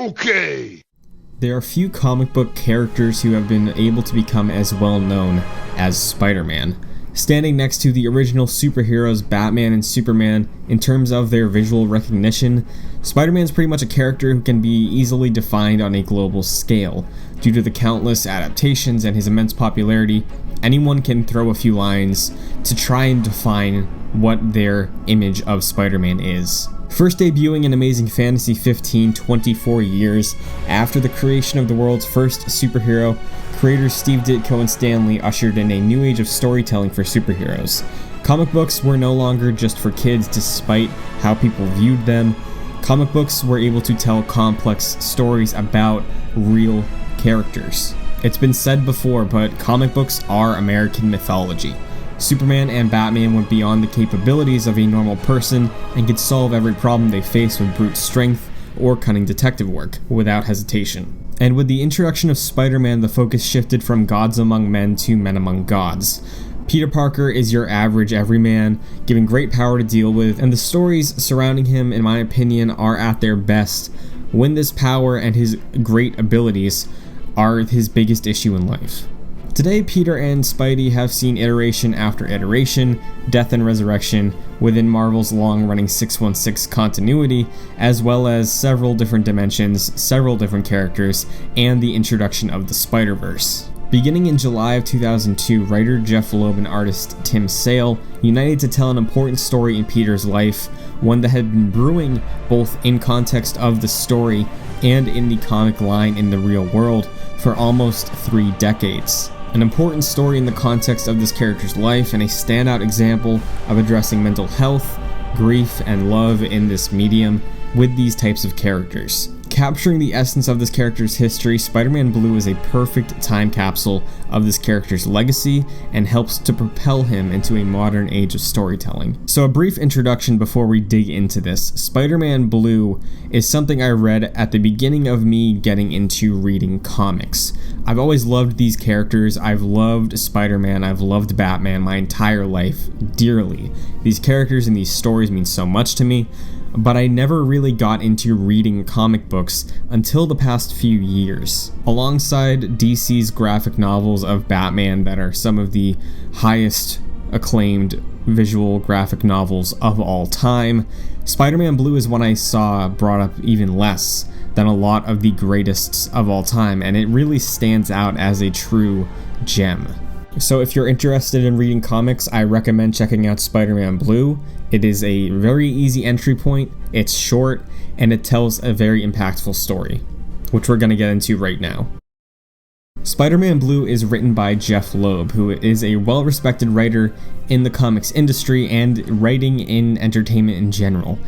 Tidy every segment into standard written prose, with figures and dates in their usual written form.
Okay. There are few comic book characters who have been able to become as well known as Spider-Man. Standing next to the original superheroes Batman and Superman in terms of their visual recognition, Spider-Man's pretty much a character who can be easily defined on a global scale. Due to the countless adaptations and his immense popularity, anyone can throw a few lines to try and define what their image of Spider-Man is. First debuting in Amazing Fantasy 15 24 years after the creation of the world's first superhero, creators Steve Ditko and Stan Lee ushered in a new age of storytelling for superheroes. Comic books were no longer just for kids despite how people viewed them. Comic books were able to tell complex stories about real characters. It's been said before, but comic books are American mythology. Superman and Batman went beyond the capabilities of a normal person and could solve every problem they face with brute strength or cunning detective work without hesitation. And with the introduction of Spider-Man, the focus shifted from gods among men to men among gods. Peter Parker is your average everyman, given great power to deal with, and the stories surrounding him, in my opinion, are at their best when this power and his great abilities are his biggest issue in life. Today, Peter and Spidey have seen iteration after iteration, death and resurrection within Marvel's long-running 616 continuity, as well as several different dimensions, several different characters, and the introduction of the Spider-Verse. Beginning in July of 2002, writer Jeff Loeb and artist Tim Sale united to tell an important story in Peter's life, one that had been brewing both in context of the story and in the comic line in the real world for almost 3 decades. An important story in the context of this character's life and a standout example of addressing mental health, grief, and love in this medium with these types of characters. Capturing the essence of this character's history, Spider-Man Blue is a perfect time capsule of this character's legacy and helps to propel him into a modern age of storytelling. So a brief introduction before we dig into this. Spider-Man Blue is something I read at the beginning of me getting into reading comics. I've always loved these characters. I've loved Spider-Man, I've loved Batman my entire life dearly. These characters and these stories mean so much to me. But I never really got into reading comic books until the past few years. Alongside DC's graphic novels of Batman that are some of the highest acclaimed visual graphic novels of all time, Spider-Man Blue is one I saw brought up even less than a lot of the greatest of all time, and it really stands out as a true gem. So if you're interested in reading comics, I recommend checking out Spider-Man Blue. It is a very easy entry point, it's short, and it tells a very impactful story, which we're going to get into right now. Spider-Man Blue is written by Jeff Loeb, who is a well-respected writer in the comics industry and writing in entertainment in general.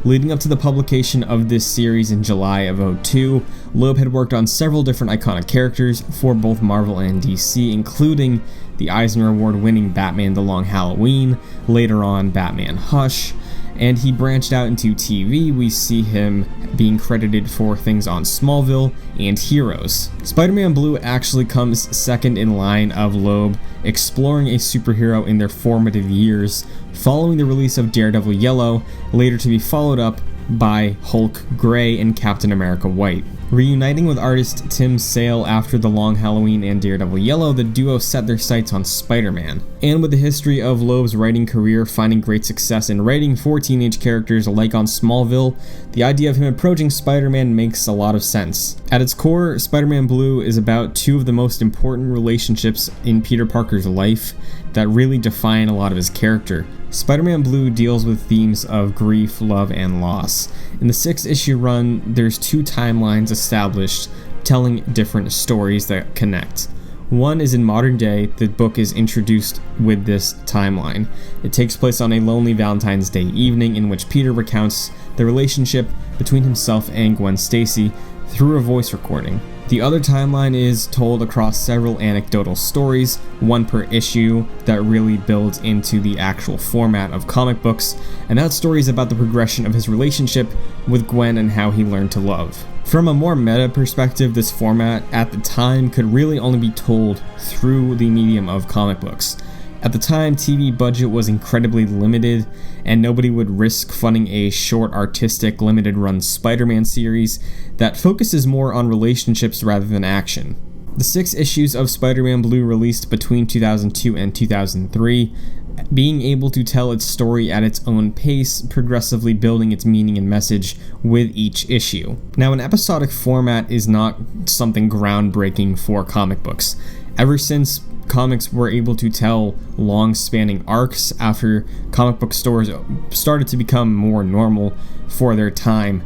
Leading up to the publication of this series in July of 2002, Loeb had worked on several different iconic characters for both Marvel and DC, including the Eisner Award-winning Batman The Long Halloween, later on Batman Hush, and he branched out into TV. We see him being credited for things on Smallville and Heroes. Spider-Man Blue actually comes second in line of Loeb exploring a superhero in their formative years, following the release of Daredevil Yellow, later to be followed up by Hulk Gray and Captain America White. Reuniting with artist Tim Sale after The Long Halloween and Daredevil Yellow, the duo set their sights on Spider-Man. And with the history of Loeb's writing career finding great success in writing for teenage characters like on Smallville, the idea of him approaching Spider-Man makes a lot of sense. At its core, Spider-Man Blue is about 2 of the most important relationships in Peter Parker's life that really define a lot of his character. Spider-Man Blue deals with themes of grief, love, and loss. In the 6-issue run, there's 2 timelines established telling different stories that connect. One is in modern day. The book is introduced with this timeline. It takes place on a lonely Valentine's Day evening in which Peter recounts the relationship between himself and Gwen Stacy through a voice recording. The other timeline is told across several anecdotal stories, one per issue, that really builds into the actual format of comic books, and that story is about the progression of his relationship with Gwen and how he learned to love. From a more meta perspective, this format at the time could really only be told through the medium of comic books. At the time, TV budget was incredibly limited, and nobody would risk funding a short, artistic, limited-run Spider-Man series that focuses more on relationships rather than action. The 6 issues of Spider-Man Blue released between 2002 and 2003, being able to tell its story at its own pace, progressively building its meaning and message with each issue. Now, an episodic format is not something groundbreaking for comic books. Ever since comics were able to tell long-spanning arcs after comic book stores started to become more normal for their time,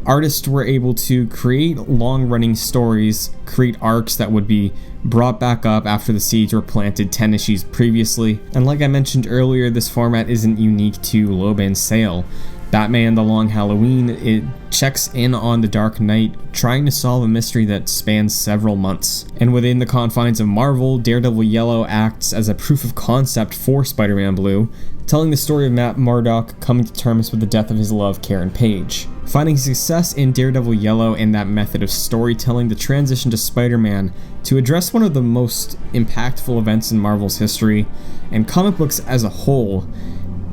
artists were able to create long-running stories, create arcs that would be brought back up after the seeds were planted 10 issues previously. And like I mentioned earlier, this format isn't unique to Loban's Sale. Batman The Long Halloween, it checks in on the Dark Knight, trying to solve a mystery that spans several months. And within the confines of Marvel, Daredevil Yellow acts as a proof of concept for Spider-Man Blue, telling the story of Matt Murdock coming to terms with the death of his love, Karen Page. Finding success in Daredevil Yellow and that method of storytelling, the transition to Spider-Man to address one of the most impactful events in Marvel's history, and comic books as a whole,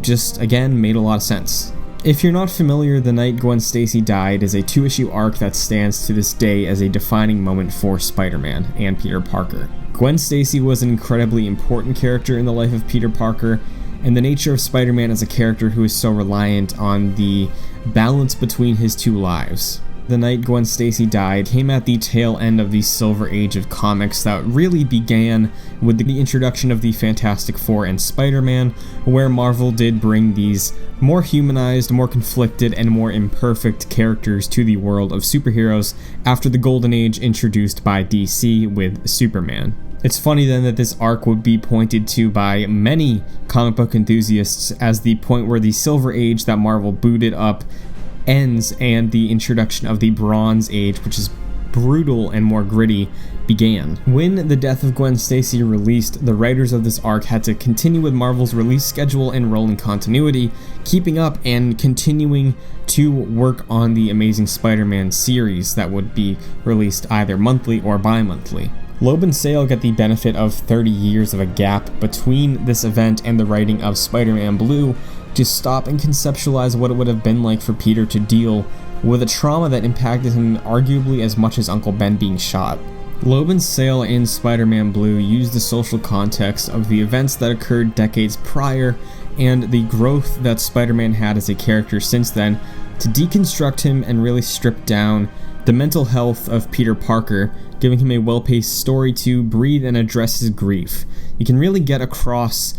just again made a lot of sense. If you're not familiar, the night Gwen Stacy died is a 2-issue arc that stands to this day as a defining moment for Spider-Man and Peter Parker. Gwen Stacy was an incredibly important character in the life of Peter Parker, and the nature of Spider-Man as a character who is so reliant on the balance between his two lives. The night Gwen Stacy died came at the tail end of the Silver Age of comics that really began with the introduction of the Fantastic Four and Spider-Man, where Marvel did bring these more humanized, more conflicted, and more imperfect characters to the world of superheroes after the Golden Age introduced by DC with Superman. It's funny then that this arc would be pointed to by many comic book enthusiasts as the point where the Silver Age that Marvel booted up ends and the introduction of the Bronze Age, which is brutal and more gritty, began. When the death of Gwen Stacy released, the writers of this arc had to continue with Marvel's release schedule and rolling continuity, keeping up and continuing to work on the Amazing Spider-Man series that would be released either monthly or bi-monthly. Loeb and Sale get the benefit of 30 years of a gap between this event and the writing of Spider-Man Blue to stop and conceptualize what it would have been like for Peter to deal with a trauma that impacted him arguably as much as Uncle Ben being shot. Loeb and Sale in Spider-Man Blue use the social context of the events that occurred decades prior and the growth that Spider-Man had as a character since then to deconstruct him and really strip down the mental health of Peter Parker, giving him a well-paced story to breathe and address his grief. You can really get across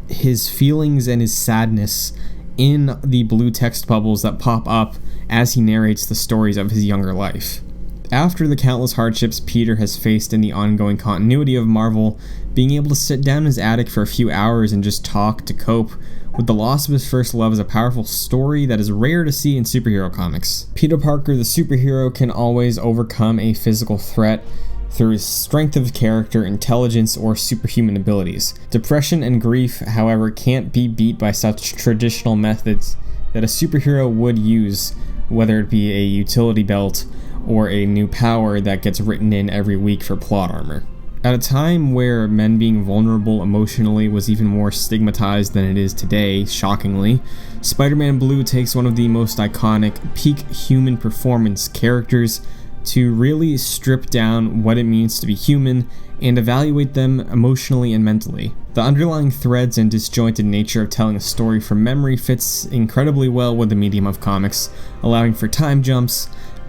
his feelings and his sadness in the blue text bubbles that pop up as he narrates the stories of his younger life. After the countless hardships Peter has faced in the ongoing continuity of Marvel, being able to sit down in his attic for a few hours and just talk to cope with the loss of his first love is a powerful story that is rare to see in superhero comics. Peter Parker, the superhero, can always overcome a physical threat through his strength of character, intelligence, or superhuman abilities. Depression and grief, however, can't be beat by such traditional methods that a superhero would use, whether it be a utility belt or a new power that gets written in every week for plot armor. At a time where men being vulnerable emotionally was even more stigmatized than it is today, shockingly, Spider-Man Blue takes one of the most iconic peak human performance characters to really strip down what it means to be human and evaluate them emotionally and mentally. The underlying threads and disjointed nature of telling a story from memory fits incredibly well with the medium of comics, allowing for time jumps,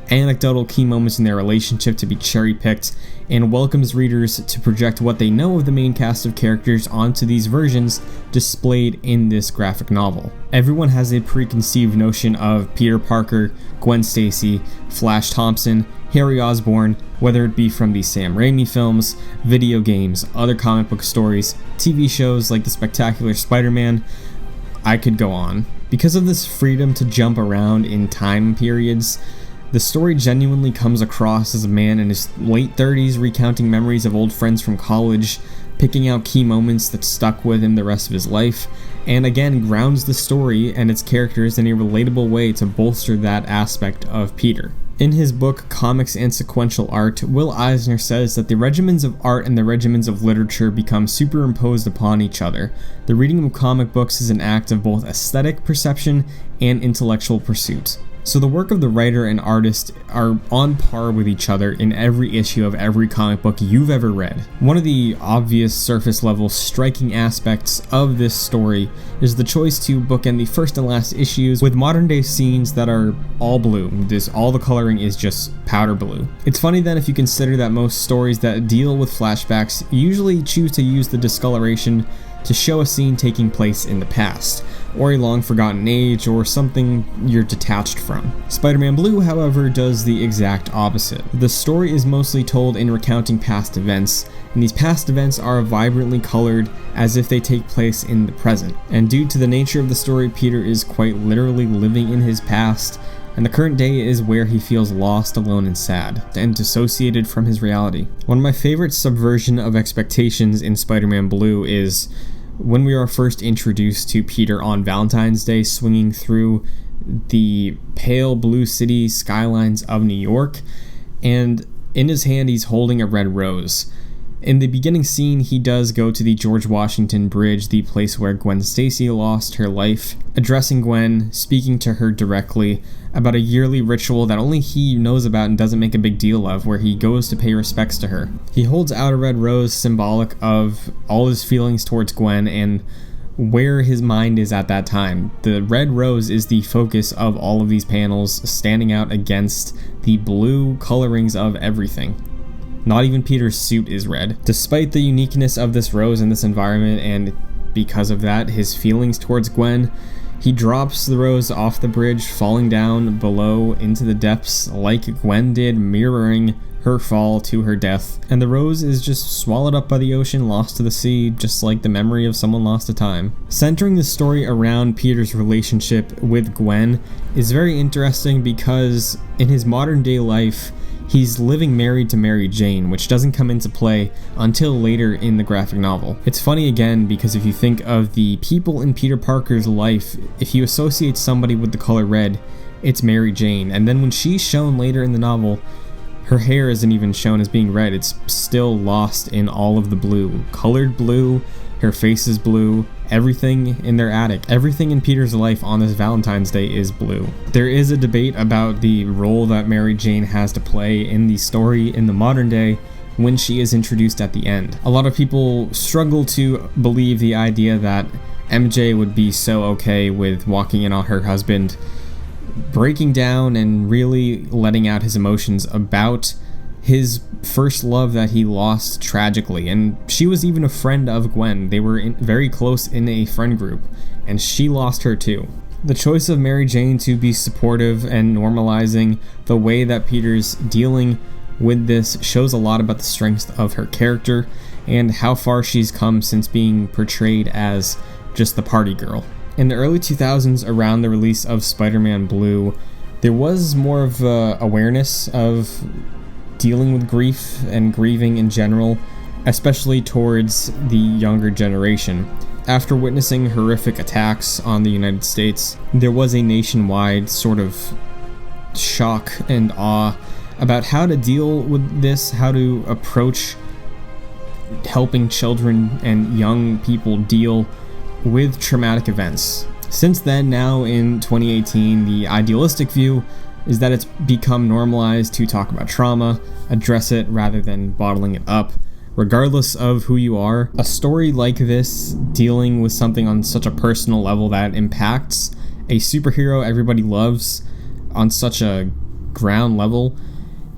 anecdotal key moments in their relationship to be cherry-picked, and welcomes readers to project what they know of the main cast of characters onto these versions displayed in this graphic novel. Everyone has a preconceived notion of Peter Parker, Gwen Stacy, Flash Thompson, Harry Osborn, whether it be from the Sam Raimi films, video games, other comic book stories, TV shows like The Spectacular Spider-Man. I could go on. Because of this freedom to jump around in time periods, the story genuinely comes across as a man in his late 30s recounting memories of old friends from college, picking out key moments that stuck with him the rest of his life, and again grounds the story and its characters in a relatable way to bolster that aspect of Peter. In his book Comics and Sequential Art, Will Eisner says that the regimens of art and the regimens of literature become superimposed upon each other. The reading of comic books is an act of both aesthetic perception and intellectual pursuit. So the work of the writer and artist are on par with each other in every issue of every comic book you've ever read. One of the obvious surface level striking aspects of this story is the choice to bookend the first and last issues with modern day scenes that are all blue. All the coloring is just powder blue. It's funny then if you consider that most stories that deal with flashbacks usually choose to use the discoloration to show a scene taking place in the past, or a long forgotten age, or something you're detached from. Spider-Man Blue, however, does the exact opposite. The story is mostly told in recounting past events, and these past events are vibrantly colored as if they take place in the present. And due to the nature of the story, Peter is quite literally living in his past, and the current day is where he feels lost, alone, and sad, and dissociated from his reality. One of my favorite subversion of expectations in Spider-Man Blue is when we are first introduced to Peter on Valentine's Day swinging through the pale blue city skylines of New York, and in his hand he's holding a red rose. In the beginning scene, he does go to the George Washington Bridge, the place where Gwen Stacy lost her life, addressing Gwen, speaking to her directly about a yearly ritual that only he knows about and doesn't make a big deal of, where he goes to pay respects to her. He holds out a red rose, symbolic of all his feelings towards Gwen and where his mind is at that time. The red rose is the focus of all of these panels, standing out against the blue colorings of everything. Not even Peter's suit is red. Despite the uniqueness of this rose in this environment, and because of that, his feelings towards Gwen, he drops the rose off the bridge, falling down below into the depths like Gwen did, mirroring her fall to her death. And the rose is just swallowed up by the ocean, lost to the sea, just like the memory of someone lost to time. Centering the story around Peter's relationship with Gwen is very interesting because in his modern day life, he's living married to Mary Jane, which doesn't come into play until later in the graphic novel. It's funny again because if you think of the people in Peter Parker's life, if you associate somebody with the color red, it's Mary Jane. And then when she's shown later in the novel, her hair isn't even shown as being red. It's still lost in all of the blue. Colored blue, her face is blue, everything in their attic, everything in Peter's life on this Valentine's Day is blue. There is a debate about the role that Mary Jane has to play in the story in the modern day when she is introduced at the end. A lot of people struggle to believe the idea that MJ would be so okay with walking in on her husband breaking down and really letting out his emotions about his first love that he lost tragically. And she was even a friend of Gwen. They were very close in a friend group, and she lost her too. The choice of Mary Jane to be supportive and normalizing the way that Peter's dealing with this shows a lot about the strength of her character and how far she's come since being portrayed as just the party girl. In the early 2000s, around the release of Spider-Man Blue, there was more of awareness of dealing with grief and grieving in general, especially towards the younger generation. After witnessing horrific attacks on the United States, there was a nationwide sort of shock and awe about how to deal with this, how to approach helping children and young people deal with traumatic events. Since then, now in 2018, the idealistic view is that it's become normalized to talk about trauma, address it rather than bottling it up. Regardless of who you are, a story like this, dealing with something on such a personal level that impacts a superhero everybody loves on such a ground level,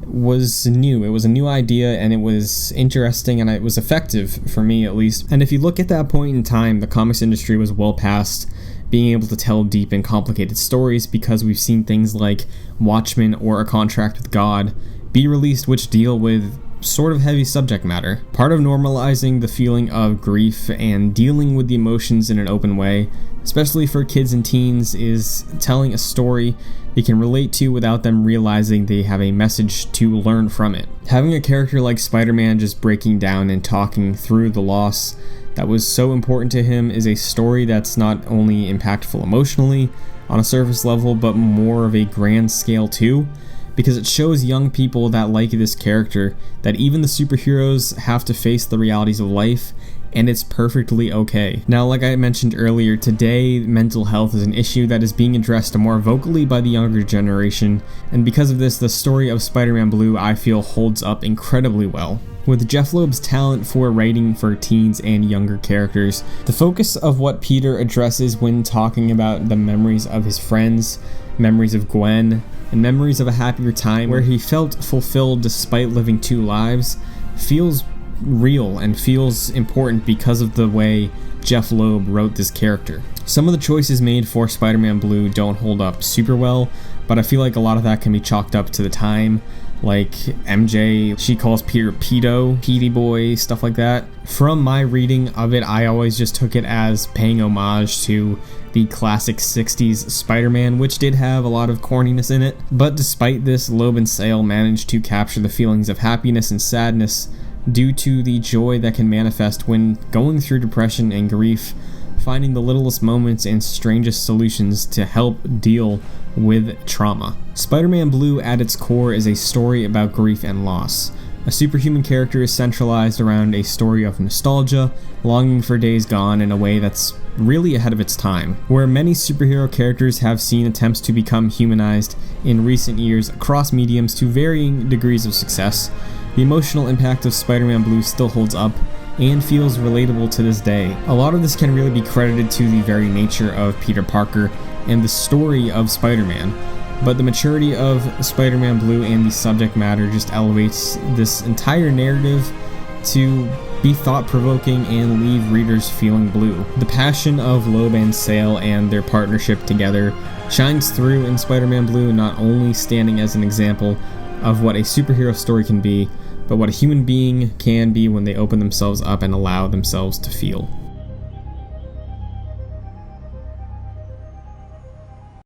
was new. It was a new idea, and it was interesting, and it was effective for me at least. And if you look at that point in time, the comics industry was well past being able to tell deep and complicated stories, because we've seen things like Watchmen or A Contract with God be released, which deal with sort of heavy subject matter. Part of normalizing the feeling of grief and dealing with the emotions in an open way, especially for kids and teens, is telling a story they can relate to without them realizing they have a message to learn from it. Having a character like Spider-Man just breaking down and talking through the loss that was so important to him is a story that's not only impactful emotionally on a surface level, but more of a grand scale too, because it shows young people that like this character that even the superheroes have to face the realities of life, and it's perfectly okay. Now, like I mentioned earlier, today mental health is an issue that is being addressed more vocally by the younger generation, and because of this, the story of Spider-Man Blue, I feel, holds up incredibly well. With Jeff Loeb's talent for writing for teens and younger characters, the focus of what Peter addresses when talking about the memories of his friends, memories of Gwen, and memories of a happier time where he felt fulfilled despite living two lives feels real and feels important because of the way Jeff Loeb wrote this character. Some of the choices made for Spider-Man Blue don't hold up super well, but I feel like a lot of that can be chalked up to the time. Like MJ, she calls Peter pedo, Petey boy, stuff like that. From my reading of it, I always just took it as paying homage to the classic 60s Spider-Man, which did have a lot of corniness in it. But despite this, Loeb and Sale managed to capture the feelings of happiness and sadness due to the joy that can manifest when going through depression and grief, finding the littlest moments and strangest solutions to help deal with trauma. Spider-Man Blue at its core is a story about grief and loss. A superhuman character is centralized around a story of nostalgia, longing for days gone in a way that's really ahead of its time. Where many superhero characters have seen attempts to become humanized in recent years across mediums to varying degrees of success, the emotional impact of Spider-Man Blue still holds up and feels relatable to this day. A lot of this can really be credited to the very nature of Peter Parker and the story of Spider-Man, but the maturity of Spider-Man Blue and the subject matter just elevates this entire narrative to be thought-provoking and leave readers feeling blue. The passion of Loeb and Sale and their partnership together shines through in Spider-Man Blue, not only standing as an example of what a superhero story can be, but what a human being can be when they open themselves up and allow themselves to feel.